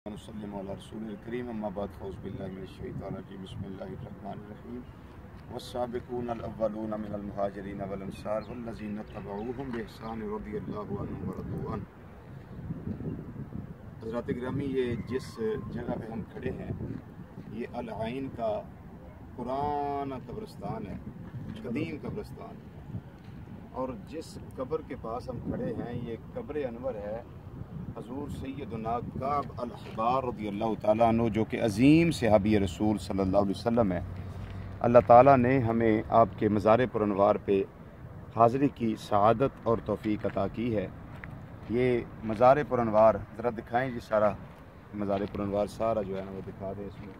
وسلم علی رسول الکریم اما بعد فاعوذ باللہ من الشیطان الرجیم بسم اللہ الرحمن الرحیم والسابقون الاولون من المہاجرین والانصار والذین اتبعوهم باحسان رضی اللہ عنہم ورضوا عنہ۔ حضرات گرامی، یہ جس جگہ پہ ہم کھڑے ہیں یہ العین کا پرانا قبرستان ہے، قدیم قبرستان، اور جس قبر کے پاس ہم کھڑے ہیں یہ قبر انور ہے حضور سیدنا کعب الاحبار رضی اللہ تعالیٰ عنہ، جو کہ عظیم صحابی رسول صلی اللہ علیہ وسلم ہے۔ اللہ تعالیٰ نے ہمیں آپ کے مزار پر انوار پہ حاضری کی سعادت اور توفیق عطا کی ہے۔ یہ مزار پر انوار ذرا دکھائیں جی، سارا مزار پر انوار سارا جو ہے نا وہ دکھا دیں اس میں۔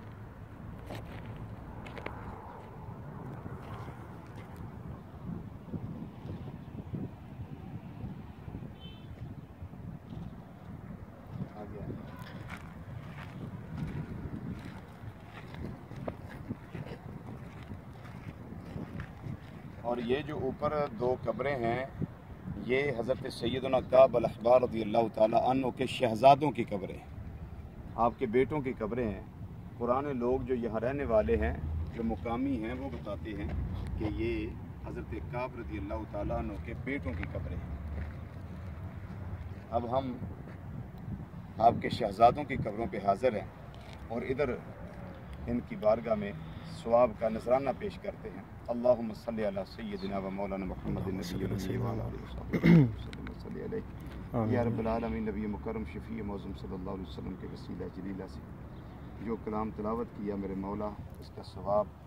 اور یہ جو اوپر دو قبریں ہیں یہ حضرت سیدنا کعب الاحبار رضی اللہ تعالیٰ عنہ کے شہزادوں کی قبریں ہیں، آپ کے بیٹوں کی قبریں ہیں۔ پرانے لوگ جو یہاں رہنے والے ہیں، جو مقامی ہیں، وہ بتاتے ہیں کہ یہ حضرت کعب رضی اللہ تعالیٰ عنہ کے بیٹوں کی قبریں ہیں۔ اب ہم آپ کے شہزادوں کی قبروں پہ حاضر ہیں اور ادھر ان کی بارگاہ میں ثواب کا نذرانہ پیش کرتے ہیں۔ اللہم صلی علی سیدنا و مولانا محمد النبی الامی وعلی آلہ وصحبہ وسلم صلی علیہ یا رب العالمین۔ نبی مکرم شفیع معظم صلی اللہ علیہ وسلم کے وسیلہ جلیلہ سے جو کلام تلاوت کیا میرے مولا، اس کا ثواب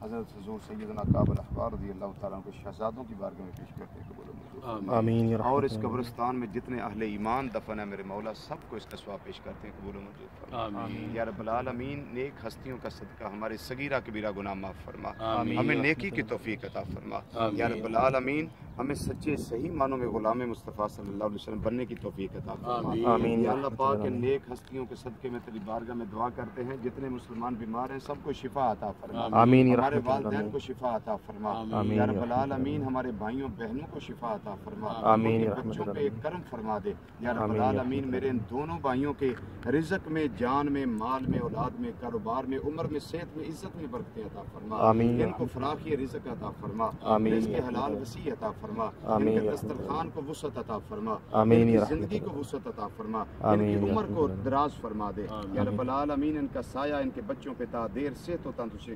حضرت حضور سیدنا کعب الاحبار رضی اللہ تعالیٰ عنہ کے شہزادوں کی بارگاہ میں پیش کرتے ہیں، قبول منظور آمین۔ اور اس قبرستان میں جتنے اہل ایمان دفن ہیں میرے مولا، سب کو اس کا ثواب پیش کرتے ہیں، قبول منظور آمین یا رب العالمین۔ نیک ہستیوں کا صدقہ ہمارے صغیرہ کبیرہ گناہ معاف فرما، ہمیں نیکی کی توفیق عطا فرما یا رب العالمین۔ ہمیں سچے صحیح معنوں میں غلام مصطفیٰ صلی اللہ علیہ وسلم بننے کی توفیق عطا فرما آمین۔ یا اللہ پاک کے نیک ہستیوں کے صدقے میں تیری بارگاہ میں دعا کرتے ہیں، جتنے مسلمان بیمار ہیں سب کو شفا عطا فرما آمین۔ ہمارے والدین کو شفا عطا فرما یا رب العالمین۔ ہمارے بھائیوں بہنوں کو شفا عطا فرما آمین۔ بچوں پہ کرم فرما دے یا رب العالمین۔ میرے ان دونوں بھائیوں کے رزق میں، جان میں، مال میں، اولاد میں، کاروبار میں، عمر میں، صحت میں، عزت میں برکتیں عطا فرما آمین۔ ان کو فراخی رزق عطا فرما آمین۔ رزق حلال وسیع عطا فرما آمین۔ ان کے دسترخوان کو وسعت عطا فرما آمین۔ ان کی زندگی کو وسعت عطا فرما، ان کی عمر کو دراز فرما دے یا رب العالمین۔ ان کا سایہ ان کے بچوں پہ تا دیر صحت و تندرستی